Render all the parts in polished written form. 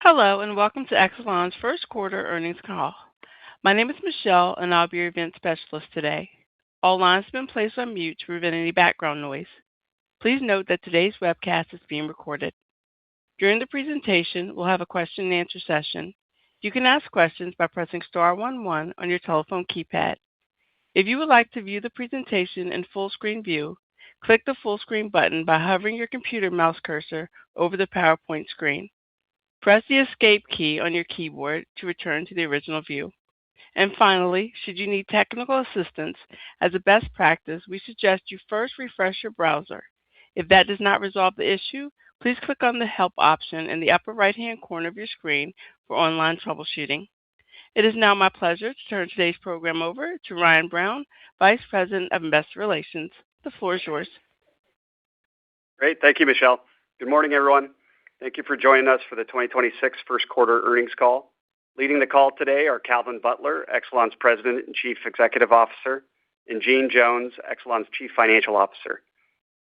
Hello, and welcome to Exelon's first quarter earnings call. My name is Michelle, and I'll be your event specialist today. All lines have been placed on mute to prevent any background noise. Please note that today's webcast is being recorded. During the presentation, we'll have a question-and-answer session. You can ask questions by pressing star 11 on your telephone keypad. If you would like to view the presentation in full screen view, click the full screen button by hovering your computer mouse cursor over the PowerPoint screen. Press the Escape key on your keyboard to return to the original view. And finally, should you need technical assistance, as a best practice, we suggest you first refresh your browser. If that does not resolve the issue, please click on the Help option in the upper right-hand corner of your screen for online troubleshooting. It is now my pleasure to turn today's program over to Ryan Brown, Vice President of Investor Relations. The floor is yours. Great. Thank you, Michelle. Good morning, everyone. Thank you for joining us for the 2026 first quarter earnings call. Leading the call today are Calvin Butler, Exelon's President and Chief Executive Officer, and Jeanne Jones, Exelon's Chief Financial Officer.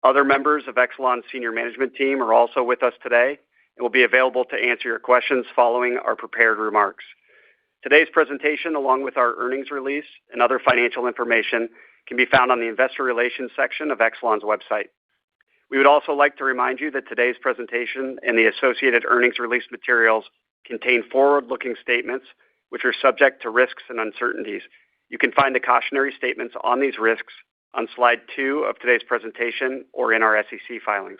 Other members of Exelon's senior management team are also with us today and will be available to answer your questions following our prepared remarks. Today's presentation, along with our earnings release and other financial information, can be found on the Investor Relations section of Exelon's website. We would also like to remind you that today's presentation and the associated earnings release materials contain forward-looking statements which are subject to risks and uncertainties. You can find the cautionary statements on these risks on slide 2 of today's presentation or in our SEC filings.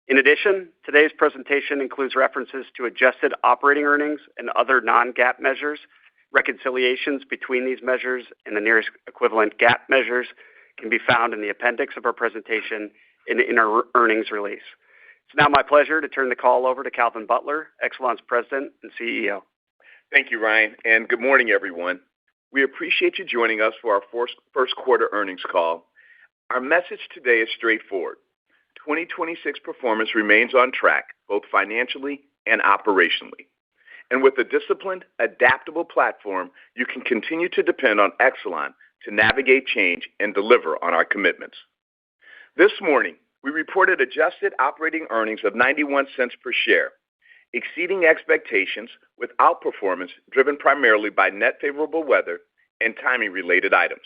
In addition, today's presentation includes references to adjusted operating earnings and other non-GAAP measures. Reconciliations between these measures and the nearest equivalent GAAP measures can be found in the appendix of our presentation in our earnings release. It's now my pleasure to turn the call over to Calvin Butler, Exelon's President and CEO. Thank you, Ryan, and good morning, everyone. We appreciate you joining us for our first quarter earnings call. Our message today is straightforward. 2026 performance remains on track, both financially and operationally. And with a disciplined, adaptable platform, you can continue to depend on Exelon to navigate change and deliver on our commitments. This morning, we reported adjusted operating earnings of 91 cents per share, exceeding expectations with outperformance driven primarily by net favorable weather and timing-related items.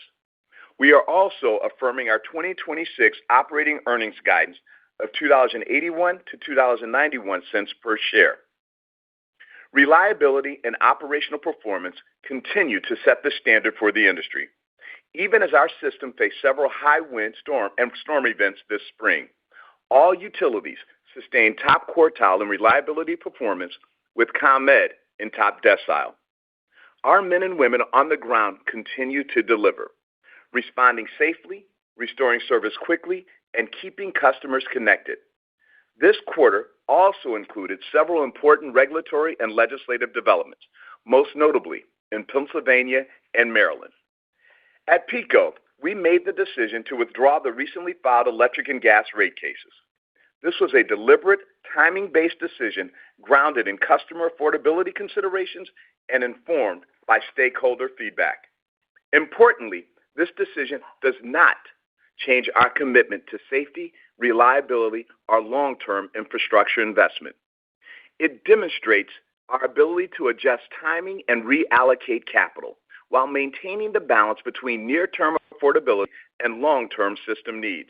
We are also affirming our 2026 operating earnings guidance of $2.81 to $2.91 per share. Reliability and operational performance continue to set the standard for the industry, even as our system faced several high-wind storm events this spring. All utilities sustained top quartile in reliability performance, with ComEd in top decile. Our men and women on the ground continue to deliver, responding safely, restoring service quickly, and keeping customers connected. This quarter also included several important regulatory and legislative developments, most notably in Pennsylvania and Maryland. At PECO, we made the decision to withdraw the recently filed electric and gas rate cases. This was a deliberate, timing-based decision grounded in customer affordability considerations and informed by stakeholder feedback. Importantly, this decision does not change our commitment to safety, reliability, or long-term infrastructure investment. It demonstrates our ability to adjust timing and reallocate capital while maintaining the balance between near-term affordability and long-term system needs.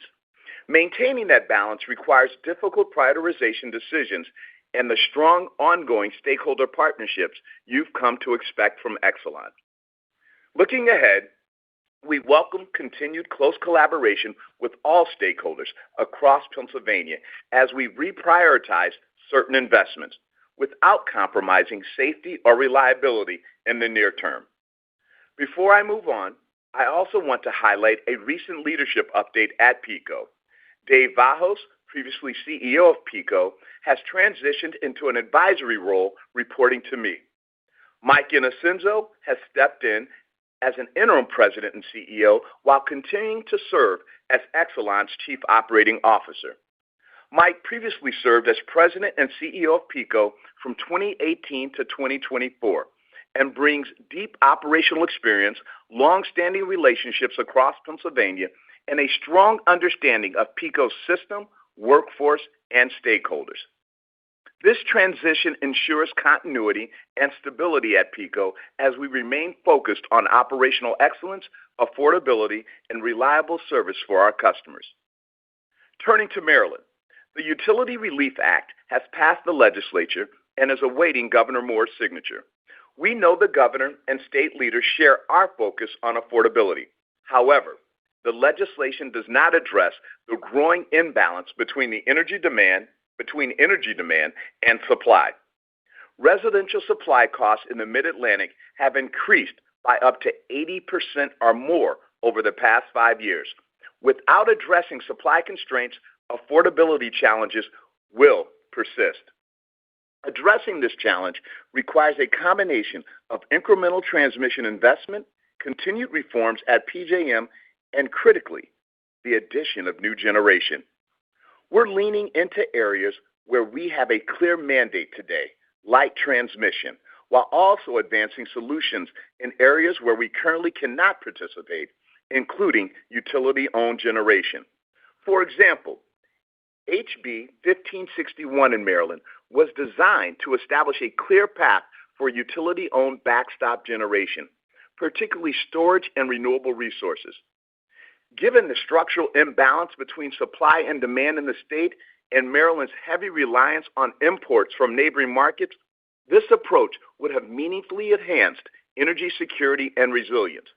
Maintaining that balance requires difficult prioritization decisions and the strong ongoing stakeholder partnerships you've come to expect from Exelon. Looking ahead, we welcome continued close collaboration with all stakeholders across Pennsylvania as we reprioritize certain investments without compromising safety or reliability in the near term. Before I move on, I also want to highlight a recent leadership update at PECO. Dave Vajos, previously CEO of PECO, has transitioned into an advisory role reporting to me. Mike Innocenzo has stepped in as an interim president and CEO while continuing to serve as Exelon's chief operating officer. Mike previously served as president and CEO of PECO from 2018 to 2024 and brings deep operational experience, long-standing relationships across Pennsylvania, and a strong understanding of PECO's system, workforce, and stakeholders. This transition ensures continuity and stability at PECO as we remain focused on operational excellence, affordability, and reliable service for our customers. Turning to Maryland, the Utility Relief Act has passed the legislature and is awaiting Governor Moore's signature. We know the governor and state leaders share our focus on affordability. However, the legislation does not address the growing imbalance between energy demand and supply. Residential supply costs in the Mid-Atlantic have increased by up to 80% or more over the past 5 years. Without addressing supply constraints, affordability challenges will persist. Addressing this challenge requires a combination of incremental transmission investment, continued reforms at PJM, and critically, the addition of new generation. We're leaning into areas where we have a clear mandate today, like transmission, while also advancing solutions in areas where we currently cannot participate, including utility-owned generation. For example, HB 1561 in Maryland was designed to establish a clear path for utility-owned backstop generation, particularly storage and renewable resources. Given the structural imbalance between supply and demand in the state and Maryland's heavy reliance on imports from neighboring markets, this approach would have meaningfully enhanced energy security and resilience,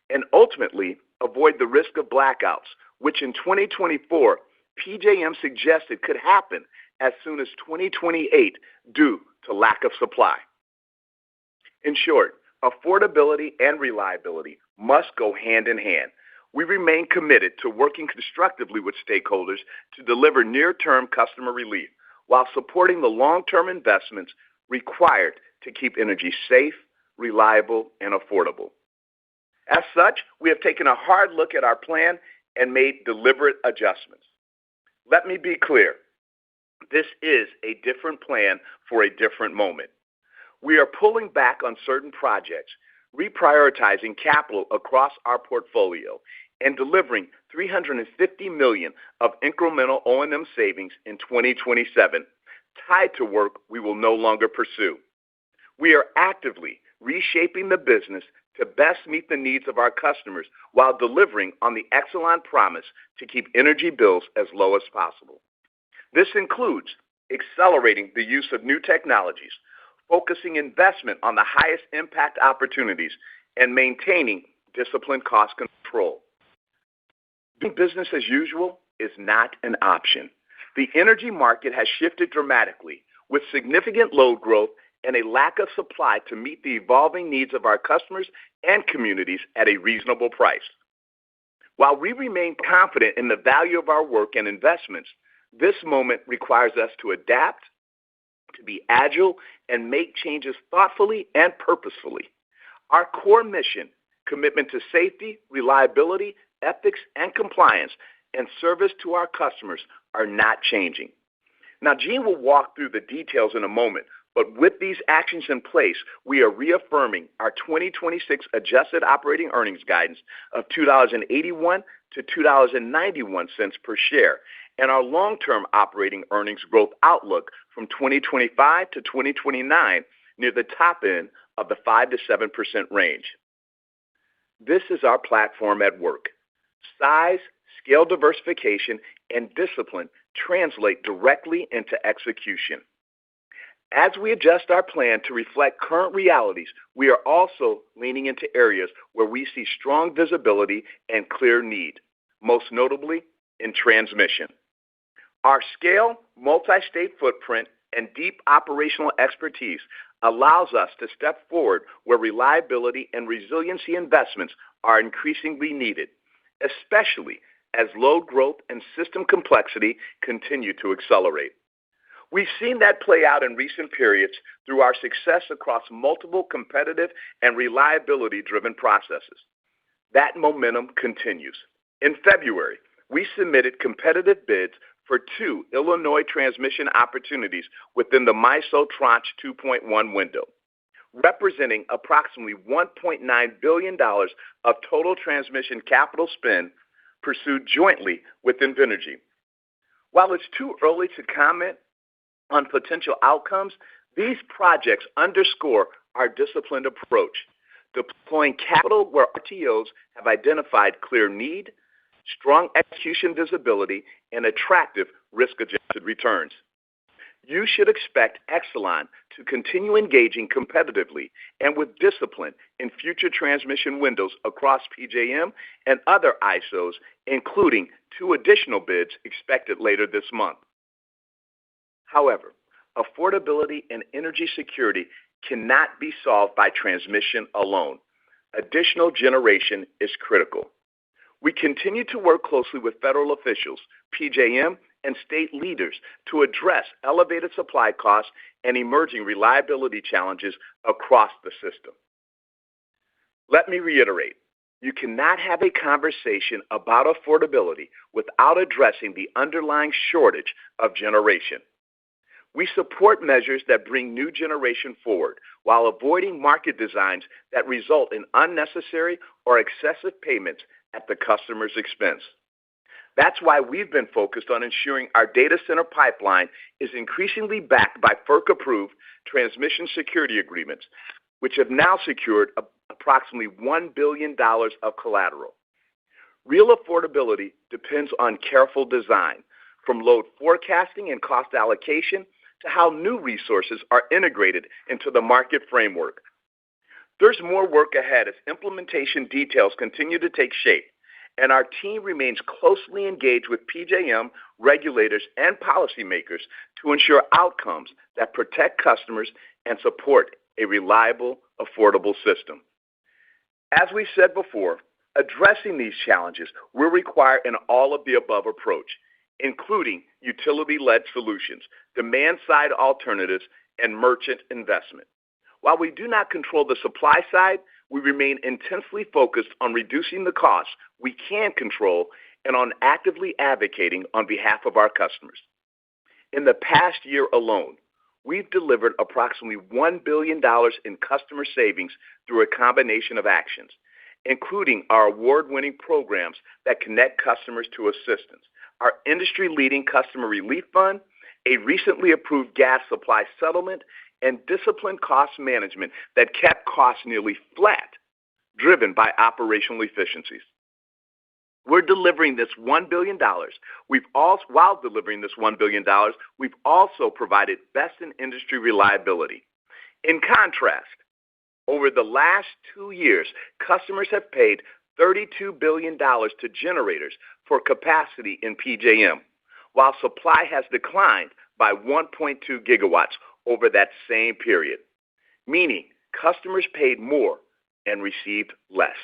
and ultimately avoid the risk of blackouts, which in 2024, PJM suggested could happen as soon as 2028 due to lack of supply. In short, affordability and reliability must go hand in hand. We remain committed to working constructively with stakeholders to deliver near-term customer relief while supporting the long-term investments required to keep energy safe, reliable, and affordable. As such, we have taken a hard look at our plan and made deliberate adjustments. Let me be clear. This is a different plan for a different moment. We are pulling back on certain projects, reprioritizing capital across our portfolio, and delivering $350 million of incremental O&M savings in 2027, tied to work we will no longer pursue. We are actively reshaping the business to best meet the needs of our customers while delivering on the Exelon promise to keep energy bills as low as possible. This includes accelerating the use of new technologies, focusing investment on the highest impact opportunities, and maintaining disciplined cost control. Doing business as usual is not an option. The energy market has shifted dramatically, with significant load growth and a lack of supply to meet the evolving needs of our customers and communities at a reasonable price. While we remain confident in the value of our work and investments, this moment requires us to adapt, to be agile, and make changes thoughtfully and purposefully. Our core mission, commitment to safety, reliability, ethics, and compliance, and service to our customers are not changing. Now, Jean will walk through the details in a moment, but with these actions in place, we are reaffirming our 2026 adjusted operating earnings guidance of $2.81 to $2.91 per share, and our long-term operating earnings growth outlook from 2025 to 2029 near the top end of the 5 to 7% range. This is our platform at work. Size, scale diversification, and discipline translate directly into execution. As we adjust our plan to reflect current realities, we are also leaning into areas where we see strong visibility and clear need, most notably in transmission. Our scale, multi-state footprint, and deep operational expertise allows us to step forward where reliability and resiliency investments are increasingly needed, especially as load growth and system complexity continue to accelerate. We've seen that play out in recent periods through our success across multiple competitive and reliability-driven processes. That momentum continues. In February, we submitted competitive bids for 2 Illinois transmission opportunities within the MISO Tranche 2.1 window, representing approximately $1.9 billion of total transmission capital spend pursued jointly with Invenergy. While it's too early to comment, on potential outcomes, these projects underscore our disciplined approach, deploying capital where RTOs have identified clear need, strong execution visibility, and attractive risk-adjusted returns. You should expect Exelon to continue engaging competitively and with discipline in future transmission windows across PJM and other ISOs, including 2 additional bids expected later this month. However, affordability and energy security cannot be solved by transmission alone. Additional generation is critical. We continue to work closely with federal officials, PJM, and state leaders to address elevated supply costs and emerging reliability challenges across the system. Let me reiterate, you cannot have a conversation about affordability without addressing the underlying shortage of generation. We support measures that bring new generation forward while avoiding market designs that result in unnecessary or excessive payments at the customer's expense. That's why we've been focused on ensuring our data center pipeline is increasingly backed by FERC-approved transmission security agreements, which have now secured approximately $1 billion of collateral. Real affordability depends on careful design, from load forecasting and cost allocation to how new resources are integrated into the market framework. There's more work ahead as implementation details continue to take shape, and our team remains closely engaged with PJM, regulators, and policymakers to ensure outcomes that protect customers and support a reliable, affordable system. As we said before, addressing these challenges will require an all-of-the-above approach, including utility-led solutions, demand-side alternatives, and merchant investment. While we do not control the supply side, we remain intensely focused on reducing the costs we can control and on actively advocating on behalf of our customers. In the past year alone, we've delivered approximately $1 billion in customer savings through a combination of actions, including our award-winning programs that connect customers to assistance, our industry-leading Customer Relief Fund, a recently approved gas supply settlement, and disciplined cost management that kept costs nearly flat, driven by operational efficiencies. We're delivering this $1 billion. While delivering this $1 billion, we've also provided best-in-industry reliability. In contrast, over the last 2 years, customers have paid $32 billion to generators for capacity in PJM, while supply has declined by 1.2 gigawatts over that same period, meaning customers paid more and received less.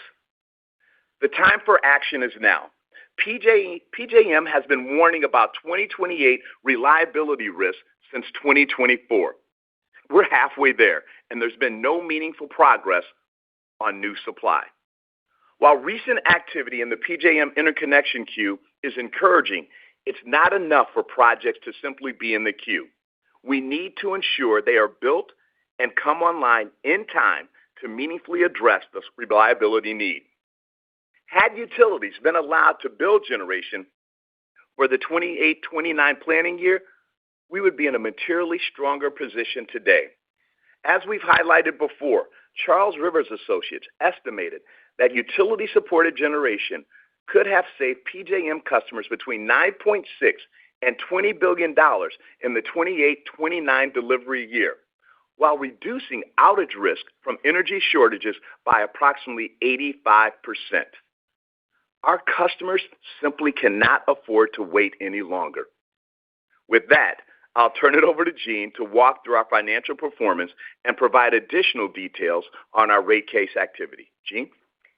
The time for action is now. PJM has been warning about 2028 reliability risks since 2024. We're halfway there, and there's been no meaningful progress on new supply. While recent activity in the PJM interconnection queue is encouraging, it's not enough for projects to simply be in the queue. We need to ensure they are built and come online in time to meaningfully address the reliability need. Had utilities been allowed to build generation for the 28-29 planning year, we would be in a materially stronger position today. As we've highlighted before, Charles Rivers Associates estimated that utility-supported generation could have saved PJM customers between $9.6 and $20 billion in the 28-29 delivery year, while reducing outage risk from energy shortages by approximately 85%. Our customers simply cannot afford to wait any longer. With that, I'll turn it over to Jean to walk through our financial performance and provide additional details on our rate case activity. Jean?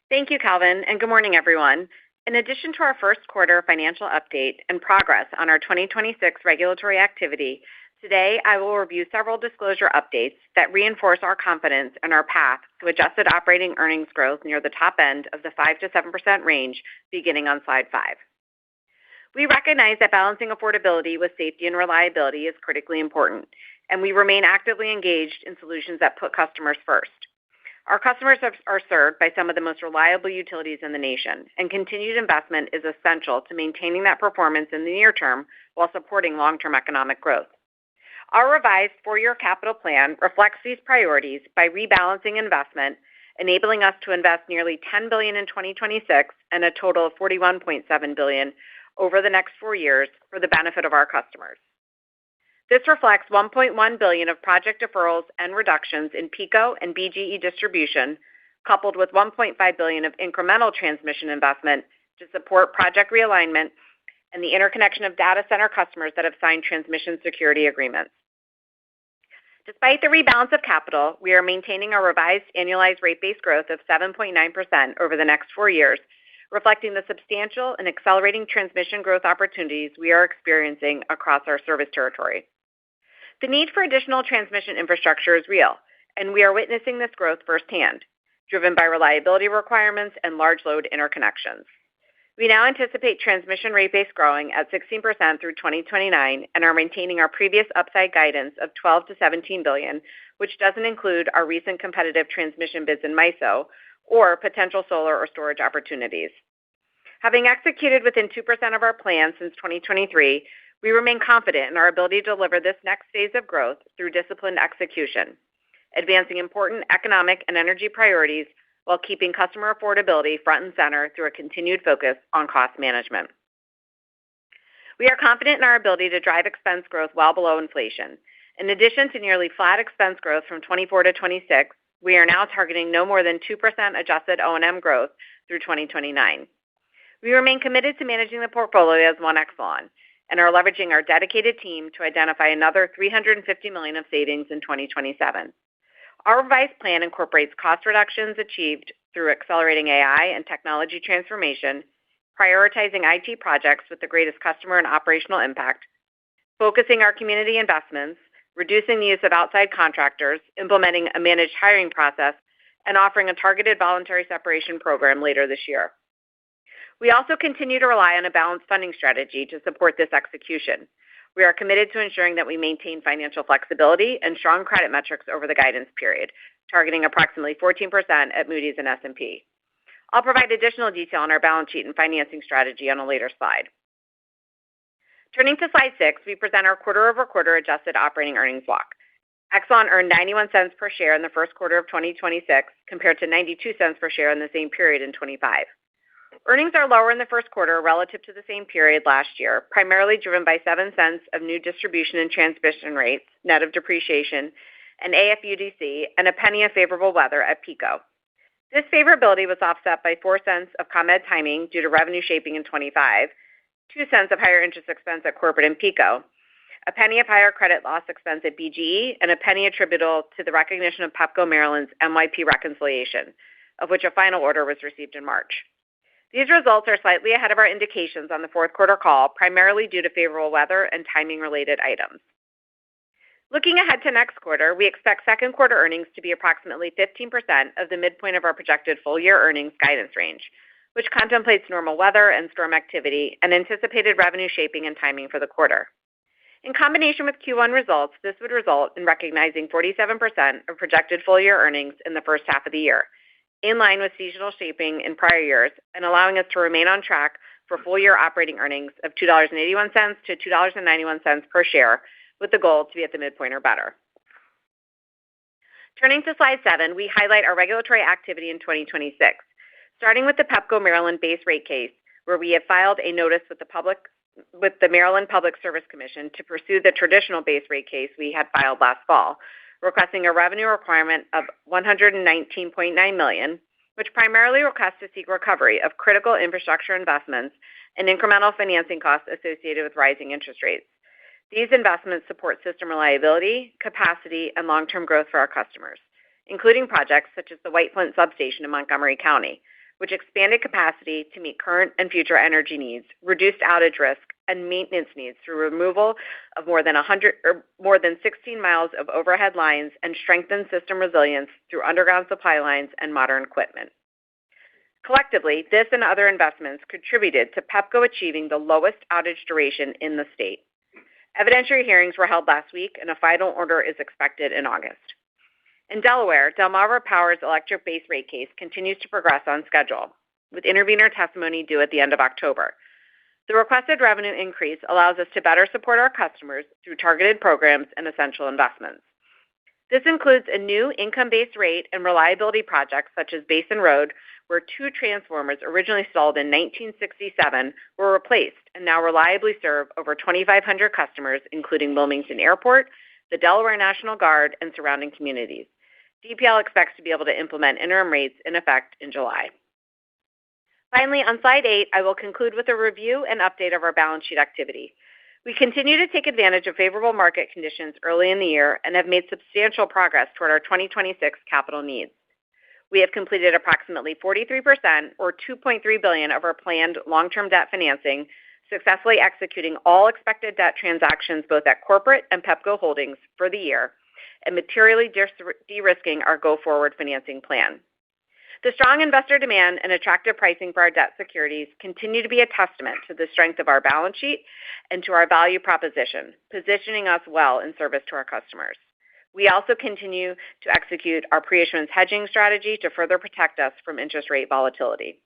Thank you, Calvin, and good morning, everyone. In addition to our first quarter financial update and progress on our 2026 regulatory activity, today I will review several disclosure updates that reinforce our confidence in our path to adjusted operating earnings growth near the top end of the 5 to 7% range, beginning on slide 5. We recognize that balancing affordability with safety and reliability is critically important, and we remain actively engaged in solutions that put customers first. Our customers are served by some of the most reliable utilities in the nation, and continued investment is essential to maintaining that performance in the near term while supporting long-term economic growth. Our revised four-year capital plan reflects these priorities by rebalancing investment, enabling us to invest nearly $10 billion in 2026 and a total of $41.7 billion over the next 4 years for the benefit of our customers. This reflects $1.1 billion of project deferrals and reductions in PECO and BGE distribution, coupled with $1.5 billion of incremental transmission investment to support project realignment and the interconnection of data center customers that have signed transmission security agreements. Despite the rebalance of capital, we are maintaining a revised annualized rate base growth of 7.9% over the next 4 years, reflecting the substantial and accelerating transmission growth opportunities we are experiencing across our service territory. The need for additional transmission infrastructure is real, and we are witnessing this growth firsthand, driven by reliability requirements and large load interconnections. We now anticipate transmission rate base growing at 16% through 2029 and are maintaining our previous upside guidance of $12 to $17 billion, which doesn't include our recent competitive transmission bids in MISO or potential solar or storage opportunities. Having executed within 2% of our plan since 2023, we remain confident in our ability to deliver this next phase of growth through disciplined execution, advancing important economic and energy priorities while keeping customer affordability front and center through a continued focus on cost management. We are confident in our ability to drive expense growth well below inflation. In addition to nearly flat expense growth from 24 to 26, we are now targeting no more than 2% adjusted O&M growth through 2029. We remain committed to managing the portfolio as one Exelon and are leveraging our dedicated team to identify another $350 million of savings in 2027. Our revised plan incorporates cost reductions achieved through accelerating AI and technology transformation, prioritizing IT projects with the greatest customer and operational impact, focusing our community investments, reducing the use of outside contractors, implementing a managed hiring process, and offering a targeted voluntary separation program later this year. We also continue to rely on a balanced funding strategy to support this execution. We are committed to ensuring that we maintain financial flexibility and strong credit metrics over the guidance period, targeting approximately 14% at Moody's and S&P. I'll provide additional detail on our balance sheet and financing strategy on a later slide. Turning to slide 6, we present our quarter-over-quarter adjusted operating earnings walk. Exelon earned 91 cents per share in the first quarter of 2026 compared to 92 cents per share in the same period in 2025. Earnings are lower in the first quarter relative to the same period last year, primarily driven by 7 cents of new distribution and transmission rates, net of depreciation, and AFUDC, and a penny of favorable weather at PECO. This favorability was offset by 4 cents of ComEd timing due to revenue shaping in 2025, 2 cents of higher interest expense at corporate and PECO, a penny of higher credit loss expense at BGE, and a penny attributable to the recognition of Pepco Maryland's MYP reconciliation, of which a final order was received in March. These results are slightly ahead of our indications on the fourth quarter call, primarily due to favorable weather and timing-related items. Looking ahead to next quarter, we expect second quarter earnings to be approximately 15% of the midpoint of our projected full-year earnings guidance range, which contemplates normal weather and storm activity and anticipated revenue shaping and timing for the quarter. In combination with Q1 results, this would result in recognizing 47% of projected full-year earnings in the first half of the year, in line with seasonal shaping in prior years and allowing us to remain on track for full-year operating earnings of $2.81 to $2.91 per share, with the goal to be at the midpoint or better. Turning to slide 7, we highlight our regulatory activity in 2026, starting with the Pepco Maryland base rate case, where we have filed a notice with the Maryland Public Service Commission to pursue the traditional base rate case we had filed last fall, requesting a revenue requirement of $119.9 million, which primarily requests to seek recovery of critical infrastructure investments and incremental financing costs associated with rising interest rates. These investments support system reliability, capacity, and long-term growth for our customers, including projects such as the White Flint substation in Montgomery County, which expanded capacity to meet current and future energy needs, reduced outage risk, and maintenance needs through removal of more than 16 miles of overhead lines and strengthened system resilience through underground supply lines and modern equipment. Collectively, this and other investments contributed to Pepco achieving the lowest outage duration in the state. Evidentiary hearings were held last week, and a final order is expected in August. In Delaware, Delmarva Power's electric base rate case continues to progress on schedule, with intervenor testimony due at the end of October. The requested revenue increase allows us to better support our customers through targeted programs and essential investments. This includes a new income-based rate and reliability projects such as Basin Road, where 2 transformers originally installed in 1967 were replaced and now reliably serve over 2,500 customers, including Wilmington Airport, the Delaware National Guard, and surrounding communities. DPL expects to be able to implement interim rates in effect in July. Finally, on slide 8, I will conclude with a review and update of our balance sheet activity. We continue to take advantage of favorable market conditions early in the year and have made substantial progress toward our 2026 capital needs. We have completed approximately 43%, or $2.3 billion, of our planned long-term debt financing, successfully executing all expected debt transactions both at corporate and Pepco Holdings for the year, and materially de-risking our go-forward financing plan. The strong investor demand and attractive pricing for our debt securities continue to be a testament to the strength of our balance sheet and to our value proposition, positioning us well in service to our customers. We also continue to execute our pre-issuance hedging strategy to further protect us from interest rate volatility.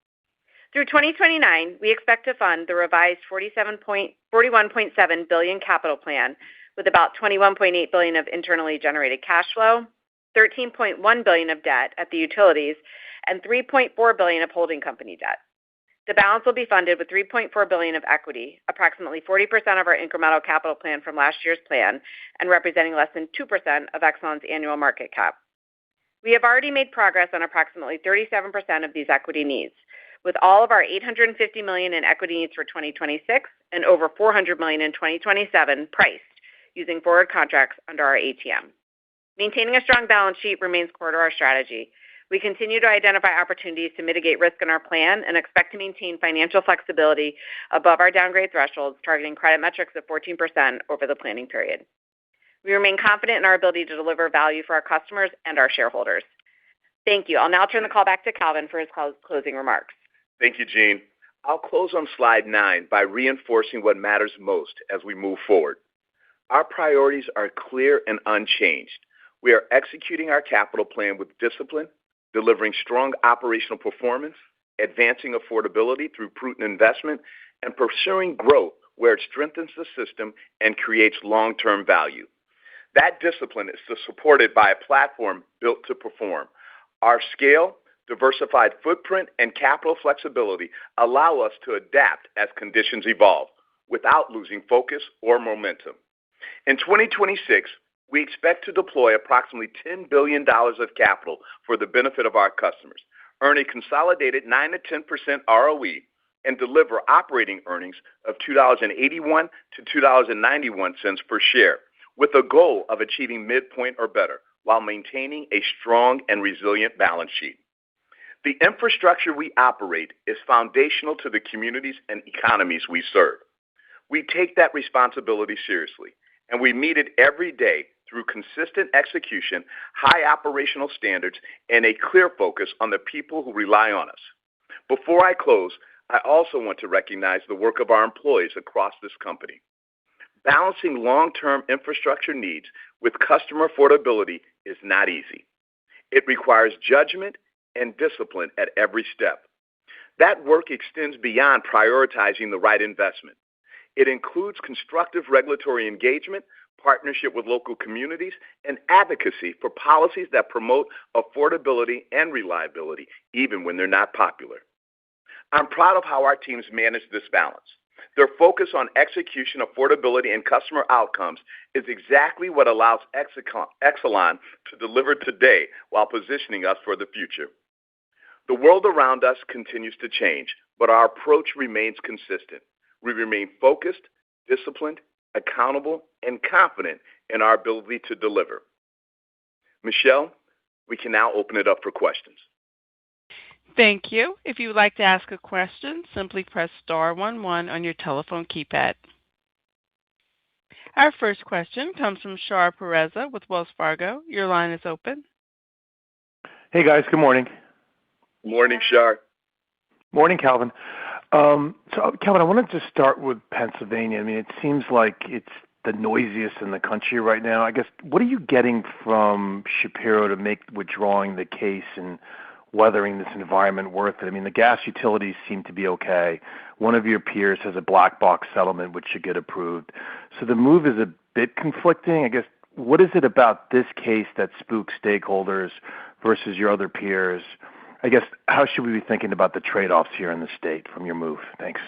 Through 2029, we expect to fund the revised $41.7 billion capital plan with about $21.8 billion of internally generated cash flow, $13.1 billion of debt at the utilities, and $3.4 billion of holding company debt. The balance will be funded with $3.4 billion of equity, approximately 40% of our incremental capital plan from last year's plan, and representing less than 2% of Exelon's annual market cap. We have already made progress on approximately 37% of these equity needs, with all of our $850 million in equity needs for 2026 and over $400 million in 2027 priced using forward contracts under our ATM. Maintaining a strong balance sheet remains core to our strategy. We continue to identify opportunities to mitigate risk in our plan and expect to maintain financial flexibility above our downgrade thresholds, targeting credit metrics of 14% over the planning period. We remain confident in our ability to deliver value for our customers and our shareholders. Thank you. I'll now turn the call back to Calvin for his closing remarks. Thank you, Jean. I'll close on slide 9 by reinforcing what matters most as we move forward. Our priorities are clear and unchanged. We are executing our capital plan with discipline, delivering strong operational performance, advancing affordability through prudent investment, and pursuing growth where it strengthens the system and creates long-term value. That discipline is supported by a platform built to perform. Our scale, diversified footprint, and capital flexibility allow us to adapt as conditions evolve without losing focus or momentum. In 2026, we expect to deploy approximately $10 billion of capital for the benefit of our customers, earn a consolidated 9-10% ROE, and deliver operating earnings of $2.81 to $2.91 per share, with a goal of achieving midpoint or better while maintaining a strong and resilient balance sheet. The infrastructure we operate is foundational to the communities and economies we serve. We take that responsibility seriously, and we meet it every day through consistent execution, high operational standards, and a clear focus on the people who rely on us. Before I close, I also want to recognize the work of our employees across this company. Balancing long-term infrastructure needs with customer affordability is not easy. It requires judgment and discipline at every step. That work extends beyond prioritizing the right investment. It includes constructive regulatory engagement, partnership with local communities, and advocacy for policies that promote affordability and reliability, even when they're not popular. I'm proud of how our teams manage this balance. Their focus on execution, affordability, and customer outcomes is exactly what allows Exelon to deliver today while positioning us for the future. The world around us continues to change, but our approach remains consistent. We remain focused, disciplined, accountable, and confident in our ability to deliver. Michelle, we can now open it up for questions. Thank you. If you would like to ask a question, simply press star 11 on your telephone keypad. Our first question comes from Shar Pourreza with Wells Fargo. Your line is open. Hey, guys. Good morning. Morning, Shar. Morning, Calvin. Calvin, I wanted to start with Pennsylvania. I mean, it seems like it's the noisiest in the country right now. I guess, what are you getting from Shapiro to make withdrawing the case, and weathering this environment worth it? I mean, the gas utilities seem to be okay. One of your peers has a black box settlement which should get approved. So the move is a bit conflicting. I guess, what is it about this case that spooks stakeholders versus your other peers? I guess, how should we be thinking about the trade-offs here in the state from your move? Thanks.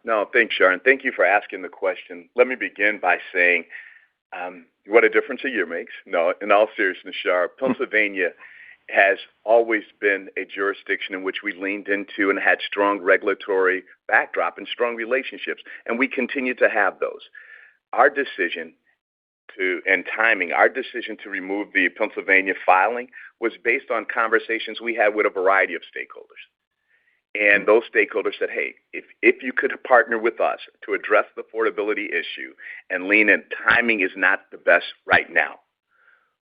No, thanks, Sharon. Thank you for asking the question. Let me begin by saying what a difference a year makes. No, in all seriousness, Shar, Pennsylvania has always been a jurisdiction in which we leaned into and had strong regulatory backdrop and strong relationships, and we continue to have those. Our decision our decision to remove the Pennsylvania filing was based on conversations we had with a variety of stakeholders. And those stakeholders said, hey, if you could partner with us to address the affordability issue and lean in, timing is not the best right now.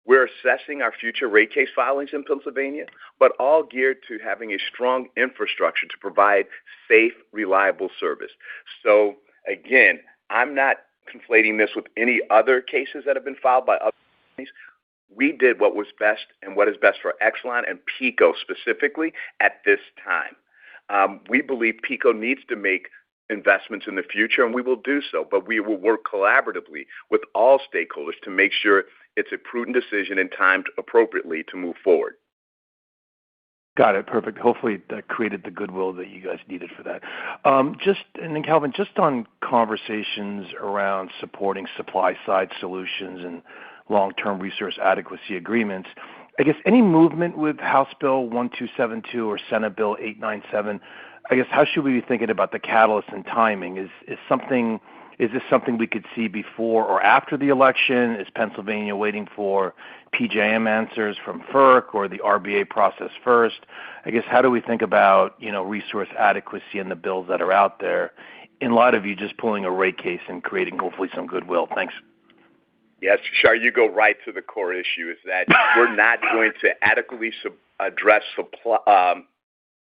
We're assessing our future rate case filings in Pennsylvania, but all geared to having a strong infrastructure to provide safe, reliable service. So again, I'm not conflating this with any other cases that have been filed by other companies. We did what was best and what is best for Exelon and PECO specifically at this time. We believe PECO needs to make investments in the future, and we will do so, but we will work collaboratively with all stakeholders to make sure it's a prudent decision and timed appropriately to move forward. Got it. Perfect. Hopefully that created the goodwill that you guys needed for that. And then Calvin, just on conversations around supporting supply side solutions and long-term resource adequacy agreements, I guess any movement with House Bill 1272 or Senate Bill 897, I guess how should we be thinking about the catalyst and timing? Is this something we could see before or after the election? Is Pennsylvania waiting for PJM answers from FERC or the RBA process first? I guess how do we think about, resource adequacy and the bills that are out there in light of you just pulling a rate case and creating hopefully some goodwill? Thanks. Yes, Shar, you go right to the core issue, is that we're not going to adequately address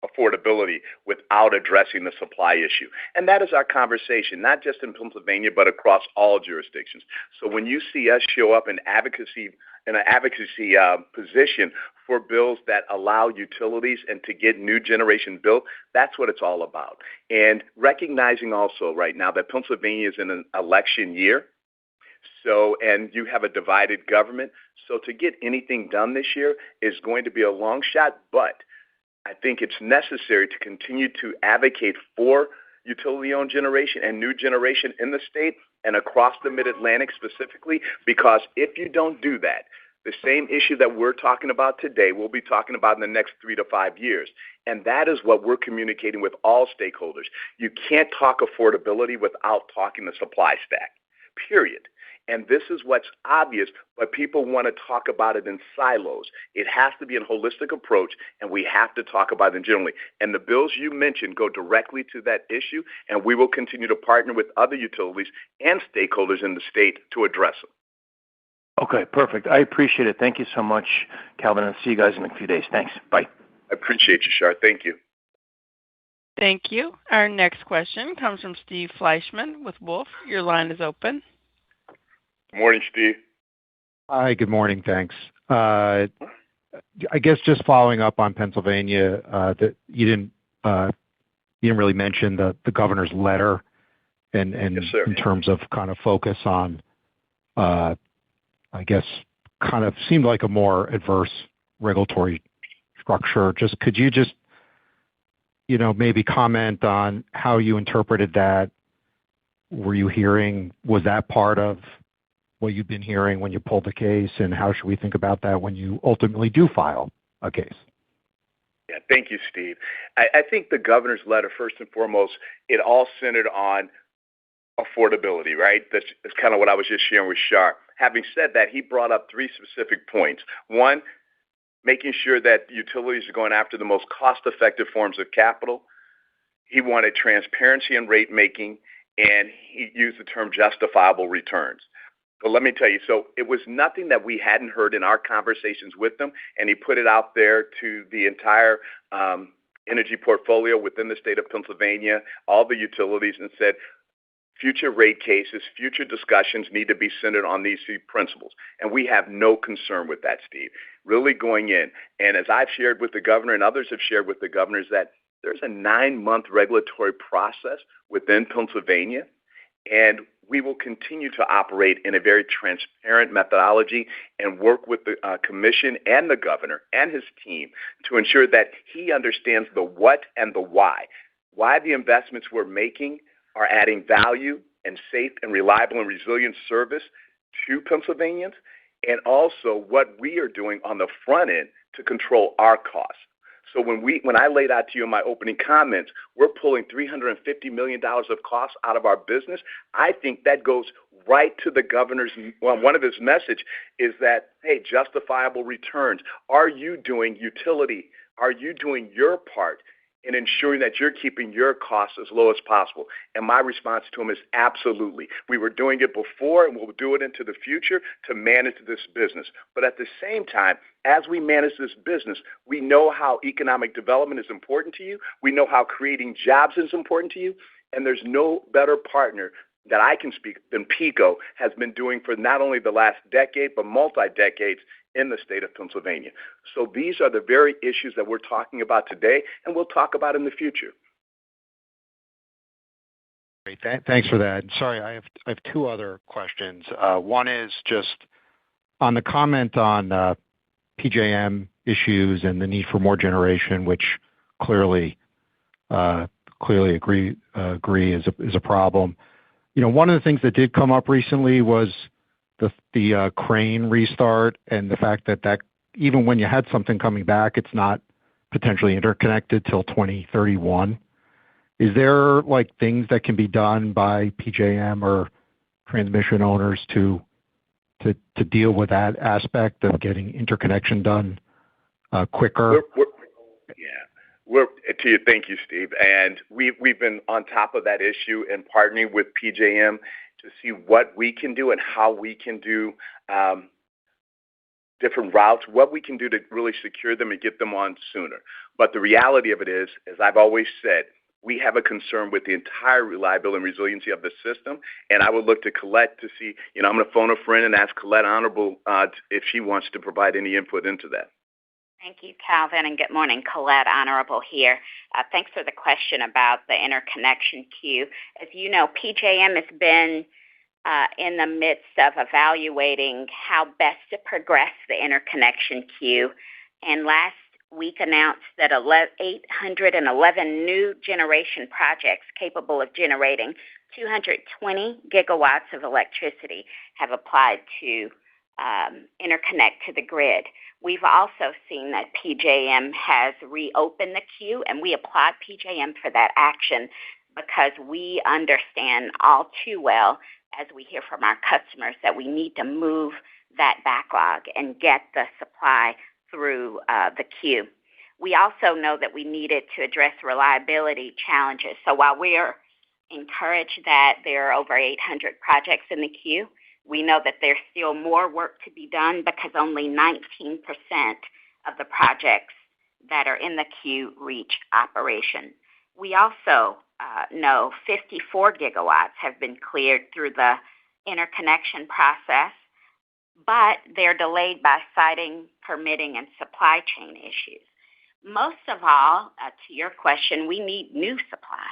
affordability without addressing the supply issue. And that is our conversation, not just in Pennsylvania, but across all jurisdictions. So when you see us show up in an advocacy position for bills that allow utilities and to get new generation built, that's what it's all about. And recognizing also right now that Pennsylvania is in an election year, and you have a divided government. So to get anything done this year is going to be a long shot, but I think it's necessary to continue to advocate for utility-owned generation and new generation in the state and across the Mid-Atlantic specifically, because if you don't do that, the same issue that we're talking about today, we'll be talking about in the next 3 to 5 years. And that is what we're communicating with all stakeholders. You can't talk affordability without talking the supply stack, period. And this is what's obvious, but people want to talk about it in silos. It has to be a holistic approach, and we have to talk about it generally. And the bills you mentioned go directly to that issue, and we will continue to partner with other utilities and stakeholders in the state to address them. Okay, perfect. I appreciate it. Thank you so much, Calvin, and see you guys in a few days. Thanks. Bye. I appreciate you, Shar. Thank you. Thank you. Our next question comes from Steve Fleishman with Wolfe. Your line is open. Good morning, Steve. Hi, good morning. Thanks. I guess just following up on Pennsylvania, that you didn't really mention the governor's letter and Yes, sir. In terms of kind of focus on, I guess, kind of seemed like a more adverse regulatory structure. Could you maybe comment on how you interpreted that? Was that part of what you've been hearing when you pulled the case, and how should we think about that when you ultimately do file a case? Yeah, thank you, Steve. I think the governor's letter, first and foremost, it all centered on affordability, right? That's kind of what I was just sharing with Shar. Having said that, he brought up 3 specific points. One, making sure that utilities are going after the most cost-effective forms of capital. He wanted transparency in rate making, and he used the term justifiable returns. But let me tell you, so it was nothing that we hadn't heard in our conversations with them, and he put it out there to the entire energy portfolio within the state of Pennsylvania, all the utilities, and said, future rate cases, future discussions need to be centered on these 3 principles. And we have no concern with that, Steve. really going in. And as I've shared with the governor and others have shared with the governor, is that there's a 9-month regulatory process within Pennsylvania, and we will continue to operate in a very transparent methodology and work with the commission and the governor and his team to ensure that he understands the what and the why the investments we're making are adding value and safe and reliable and resilient service to Pennsylvanians, and also what we are doing on the front end to control our costs. So when I laid out to you in my opening comments, we're pulling $350 million of costs out of our business. I think that goes right to the governor's, one of his message is that, hey, justifiable returns. Are you doing utility? Are you doing your part in ensuring that you're keeping your costs as low as possible? And my response to him is absolutely. We were doing it before, and we'll do it into the future to manage this business. But at the same time, as we manage this business, we know how economic development is important to you. We know how creating jobs is important to you. And there's no better partner that I can speak than PECO has been doing for not only the last decade, but multi-decades in the state of Pennsylvania. So these are the very issues that we're talking about today, and we'll talk about in the future. Great. Thanks for that. Sorry, I have two other questions. One is just on the comment on PJM issues and the need for more generation, which clearly agree is a problem. You know, one of the things that did come up recently was the Crane restart and the fact that even when you had something coming back, it's not potentially interconnected till 2031. Is there like things that can be done by PJM or transmission owners to deal with that aspect of getting interconnection done quicker? Thank you, Steve. And we've been on top of that issue and partnering with PJM to see what we can do and how we can do different routes, what we can do to really secure them and get them on sooner. But the reality of it is, as I've always said, we have a concern with the entire reliability and resiliency of the system. And I would look to Colette to see, I'm going to phone a friend and ask Colette Honorable if she wants to provide any input into that. Thank you, Calvin, and good morning. Colette Honorable here. Thanks for the question about the interconnection queue. As you know, PJM has been in the midst of evaluating how best to progress the interconnection queue, and last week announced that 811 new generation projects capable of generating 220 gigawatts of electricity have applied to interconnect to the grid. We've also seen that PJM has reopened the queue, and we applaud PJM for that action because we understand all too well, as we hear from our customers, that we need to move that backlog and get the supply through the queue. We also know that we needed to address reliability challenges. So while we are encouraged that there are over 800 projects in the queue, we know that there's still more work to be done because only 19% of the projects that are in the queue reach operation. We also know 54 gigawatts have been cleared through the interconnection process, but they're delayed by citing permitting and supply chain issues. Most of all, to your question, we need new supply.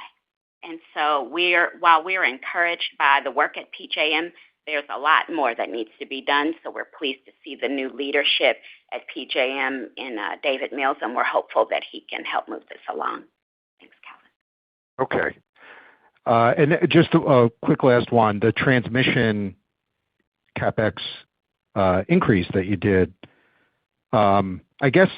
And so while we're encouraged by the work at PJM, there's a lot more that needs to be done. So we're pleased to see the new leadership at PJM in David Mills, and we're hopeful that he can help move this along. Thanks, Calvin. Okay. And just a quick last one, the transmission CapEx increase that you did, I guess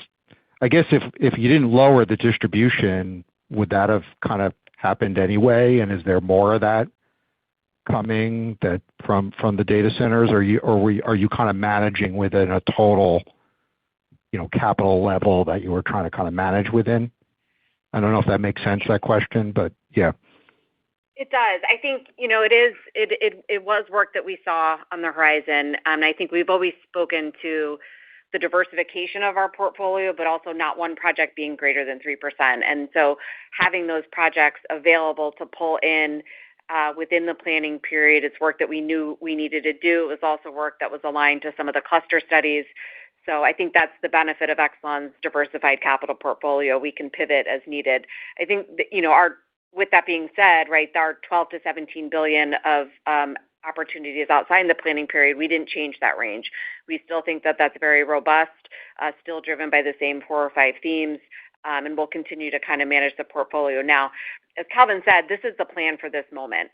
if you didn't lower the distribution, would that have kind of happened anyway? And is there more of that coming from the data centers? Are you kind of managing within a total, capital level that you were trying to kind of manage within? I don't know if that makes sense, that question, but yeah. It does. I think, it was work that we saw on the horizon. And I think we've always spoken to the diversification of our portfolio, but also not one project being greater than 3%. And so having those projects available to pull in within the planning period, it's work that we knew we needed to do. It was also work that was aligned to some of the cluster studies. So I think that's the benefit of Exelon's diversified capital portfolio. We can pivot as needed. I think that, with that being said, right, our $12 to $17 billion of opportunities outside the planning period, we didn't change that range. We still think that that's very robust, still driven by the same 4 or 5 themes, and we'll continue to kind of manage the portfolio. Now, as Calvin said, this is the plan for this moment.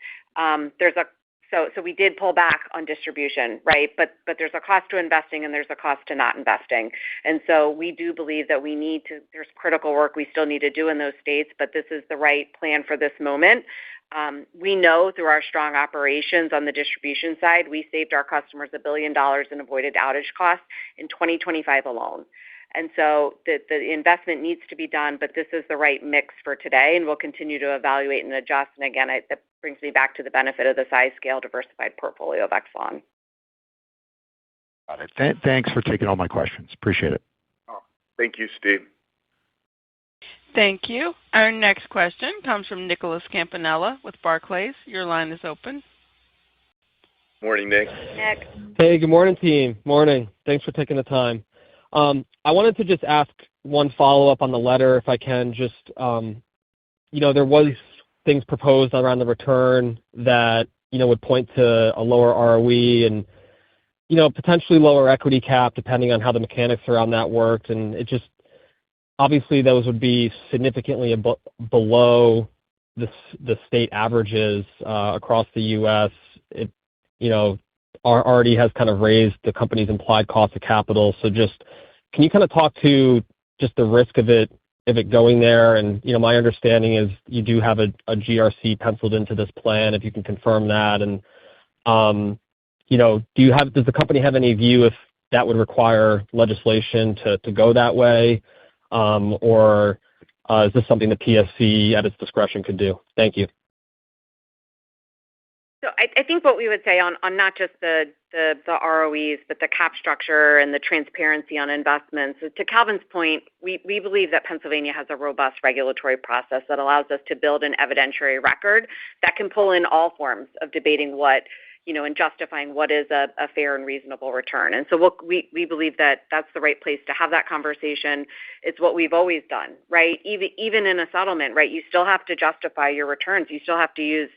So we did pull back on distribution, right? But there's a cost to investing and there's a cost to not investing. And so we do believe that there's critical work we still need to do in those states, but this is the right plan for this moment. We know through our strong operations on the distribution side, we saved our customers $1 billion in avoided outage costs in 2025 alone. And so the investment needs to be done, but this is the right mix for today, and we'll continue to evaluate and adjust. And again, that brings me back to the benefit of the size, scale, diversified portfolio of Exelon. Got it. Thanks for taking all my questions. Appreciate it. Thank you, Steve. Thank you. Our next question comes from Nicholas Campanella with Barclays. Your line is open. Morning, Nick. Nick. Hey, good morning, team. Morning. Thanks for taking the time. I wanted to just ask one follow-up on the letter, if I can. Just, there was things proposed around the return that, would point to a lower ROE and, potentially lower equity cap, depending on how the mechanics around that worked. And it just, obviously, those would be significantly below the state averages across the U.S. It, already has kind of raised the company's implied cost of capital. So just, can you kind of talk to just the risk of it going there? And, my understanding is you do have a GRC penciled into this plan, if you can confirm that. And, does the company have any view if that would require legislation to go that way? Or is this something the PSC at its discretion could do? Thank you. So I think what we would say on not just the ROEs, but the cap structure and the transparency on investments, to Calvin's point, we believe that Pennsylvania has a robust regulatory process that allows us to build an evidentiary record that can pull in all forms of debating what, and justifying what is a fair and reasonable return. And so we believe that that's the right place to have that conversation. It's what we've always done, right? Even in a settlement, right? You still have to justify your returns. You still have to use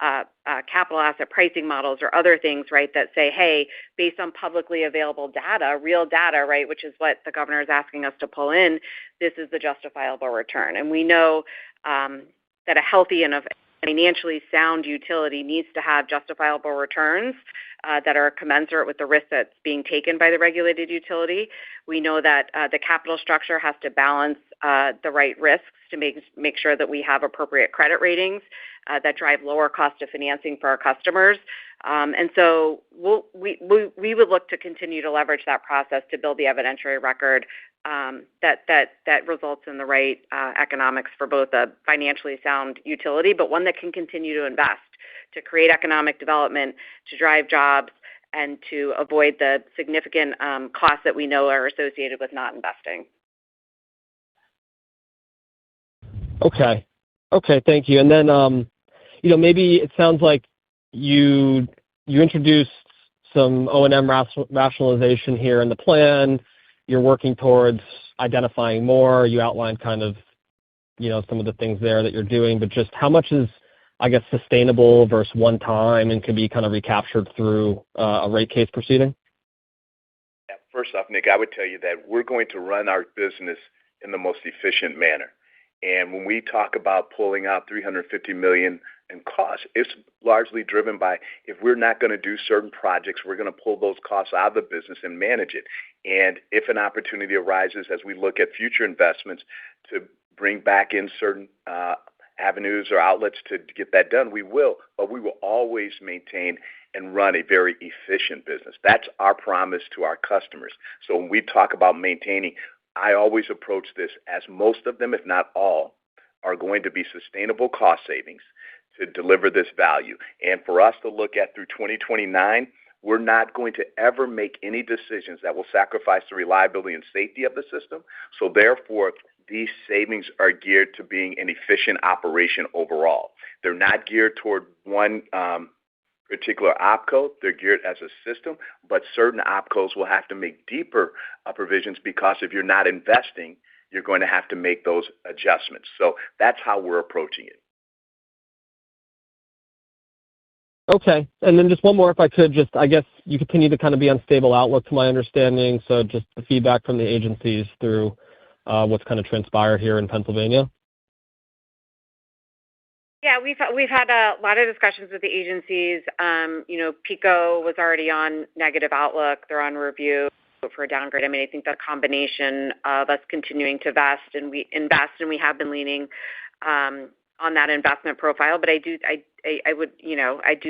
capital asset pricing models or other things, right, that say, hey, based on publicly available data, real data, right, which is what the governor is asking us to pull in, this is the justifiable return. And we know that a healthy and a financially sound utility needs to have justifiable returns that are commensurate with the risk that's being taken by the regulated utility. We know that the capital structure has to balance the right risks to make sure that we have appropriate credit ratings that drive lower cost of financing for our customers. And so we would look to continue to leverage that process to build the evidentiary record that results in the right economics for both a financially sound utility, but one that can continue to invest, to create economic development, to drive jobs, and to avoid the significant costs that we know are associated with not investing. Okay, thank you. And then, maybe it sounds like you introduced some O&M rationalization here in the plan. You're working towards identifying more. You outlined kind of, some of the things there that you're doing, but just how much is, I guess, sustainable versus one time and can be kind of recaptured through a rate case proceeding? Yeah, first off, Nick, I would tell you that we're going to run our business in the most efficient manner. And when we talk about pulling out $350 million in costs, it's largely driven by if we're not going to do certain projects, we're going to pull those costs out of the business and manage it. And if an opportunity arises as we look at future investments to bring back in certain avenues or outlets to get that done, we will. But we will always maintain and run a very efficient business. That's our promise to our customers. So when we talk about maintaining, I always approach this as most of them, if not all, are going to be sustainable cost savings to deliver this value. And for us to look at through 2029, we're not going to ever make any decisions that will sacrifice the reliability and safety of the system. So therefore, these savings are geared to being an efficient operation overall. They're not geared toward one particular opco, they're geared as a system, but certain opcos will have to make deeper provisions because if you're not investing, you're going to have to make those adjustments. So that's how we're approaching it. Okay. And then just one more, if I could, I guess you continue to kind of be on stable outlook to my understanding. So just the feedback from the agencies through what's kind of transpired here in Pennsylvania. Yeah, we've had a lot of discussions with the agencies. PECO was already on negative outlook. They're on review for a downgrade. I mean, I think the combination of us continuing to invest, and we have been leaning on that investment profile. But I do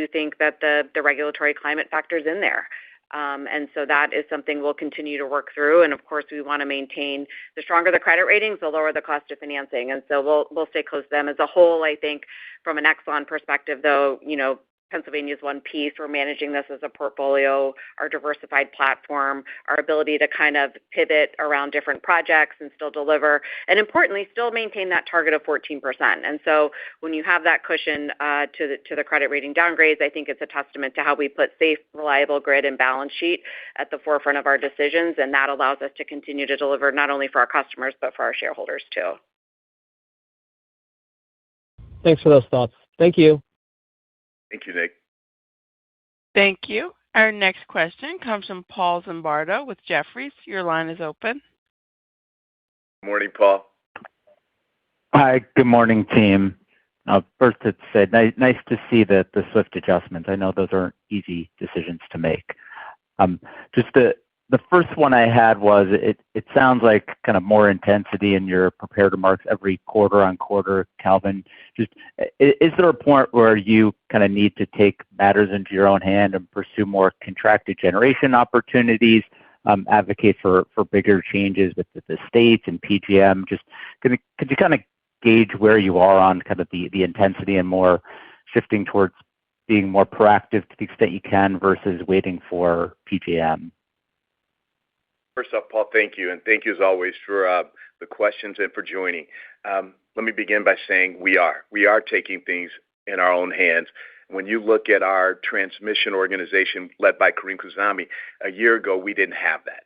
think that the regulatory climate factors in there. And so that is something we'll continue to work through. And of course, we want to maintain the stronger the credit ratings, the lower the cost of financing. And so we'll stay close to them as a whole. I think from an Exelon perspective, though, Pennsylvania is one piece. We're managing this as a portfolio, our diversified platform, our ability to kind of pivot around different projects and still deliver, and importantly, still maintain that target of 14%. And so when you have that cushion to the credit rating downgrades, I think it's a testament to how we put safe, reliable grid and balance sheet at the forefront of our decisions, and that allows us to continue to deliver not only for our customers, but for our shareholders too. Thanks for those thoughts. Thank you. Thank you, Nick. Thank you. Our next question comes from Paul Zimbardo with Jefferies. Your line is open. Good morning, Paul. Hi, good morning, team. First, it's nice to see the swift adjustments. I know those aren't easy decisions to make. Just the first one I had was it sounds like kind of more intensity in your prepared remarks every quarter on quarter, Calvin. Just is there a point where you kind of need to take matters into your own hand and pursue more contracted generation opportunities, advocate for bigger changes with the states and PJM? Just could you kind of gauge where you are on kind of the intensity and more shifting towards being more proactive to the extent you can versus waiting for PJM? First off, Paul, thank you. And thank you as always for the questions and for joining. Let me begin by saying we are taking things in our own hands. When you look at our transmission organization led by Karim Kuzami, a year ago, we didn't have that.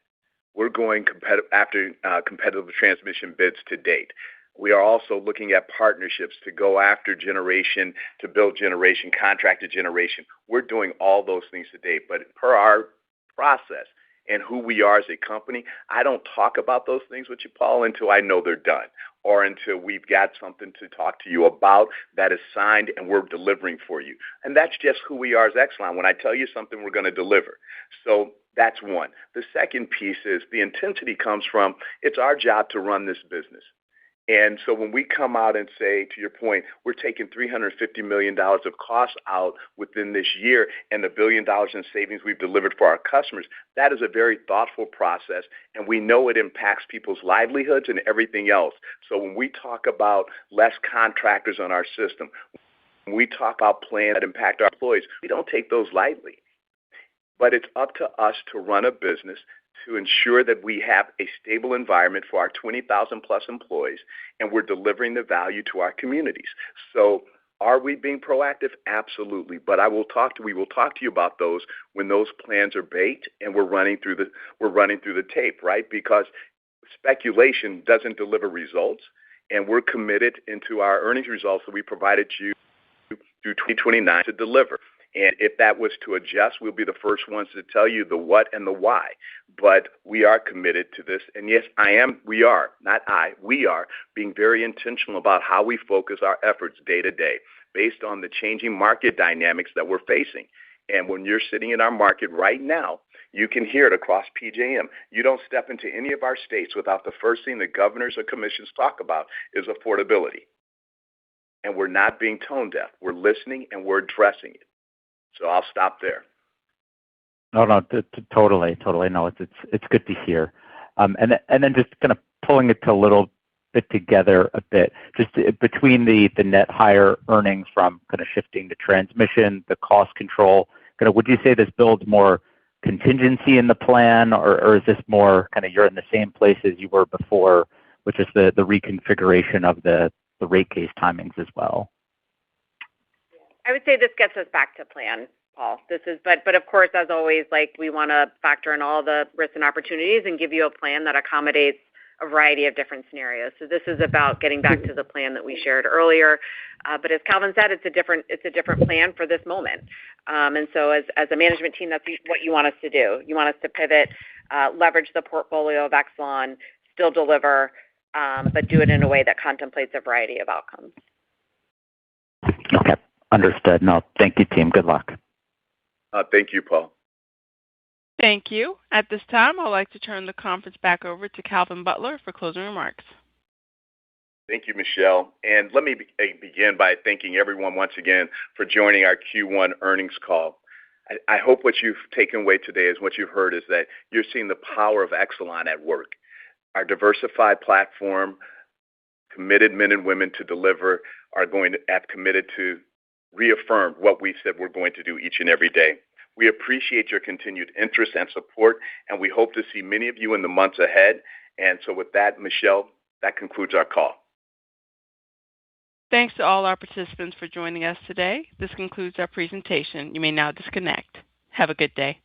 We're going after competitive transmission bids to date. We are also looking at partnerships to go after generation, to build generation, contracted generation. We're doing all those things to date. But per our process, and who we are as a company, I don't talk about those things with you, Paul, until I know they're done or until we've got something to talk to you about that is signed and we're delivering for you. And that's just who we are as Exelon. When I tell you something, we're going to deliver. So that's one. The second piece is the intensity comes from it's our job to run this business. And so when we come out and say, to your point, we're taking $350 million of costs out within this year and $1 billion in savings we've delivered for our customers, that is a very thoughtful process, and we know it impacts people's livelihoods and everything else. So when we talk about less contractors on our system, when we talk about plans that impact our employees, we don't take those lightly. But it's up to us to run a business to ensure that we have a stable environment for our 20,000 plus employees, and we're delivering the value to our communities. So are we being proactive? Absolutely. But we will talk to you about those when those plans are baked and we're running through the tape, right? Because speculation doesn't deliver results, and we're committed into our earnings results that we provided you through 2029 to deliver. And if that was to adjust, we'll be the first ones to tell you the what and the why. But we are committed to this. And yes, we are being very intentional about how we focus our efforts day to day based on the changing market dynamics that we're facing. And when you're sitting in our market right now, you can hear it across PJM. You don't step into any of our states without the first thing the governors or commissions talk about is affordability. And we're not being tone deaf. We're listening and we're addressing it. So I'll stop there. No, totally. No, it's good to hear. And then just kind of pulling it to a little bit together a bit, just between the net higher earnings from kind of shifting to transmission, the cost control, kind of would you say this builds more contingency in the plan, or is this more kind of you're in the same place as you were before, which is the reconfiguration of the rate case timings as well? I would say this gets us back to plan, Paul. But of course, as always, like, we want to factor in all the risks and opportunities and give you a plan that accommodates a variety of different scenarios. So this is about getting back to the plan that we shared earlier. But as Calvin said, it's a different plan for this moment. And so as a management team, that's what you want us to do. You want us to pivot, leverage the portfolio of Exelon, still deliver, but do it in a way that contemplates a variety of outcomes. Okay, understood. No, thank you, team. Good luck. Thank you, Paul. Thank you. At this time, I'd like to turn the conference back over to Calvin Butler for closing remarks. Thank you, Michelle. And let me begin by thanking everyone once again for joining our Q1 earnings call. I hope what you've taken away today is what you've heard is that you're seeing the power of Exelon at work. Our diversified platform, committed men and women to deliver, are going to have committed to reaffirm what we said we're going to do each and every day. We appreciate your continued interest and support, and we hope to see many of you in the months ahead. And so with that, Michelle, that concludes our call. Thanks to all our participants for joining us today. This concludes our presentation. You may now disconnect. Have a good day.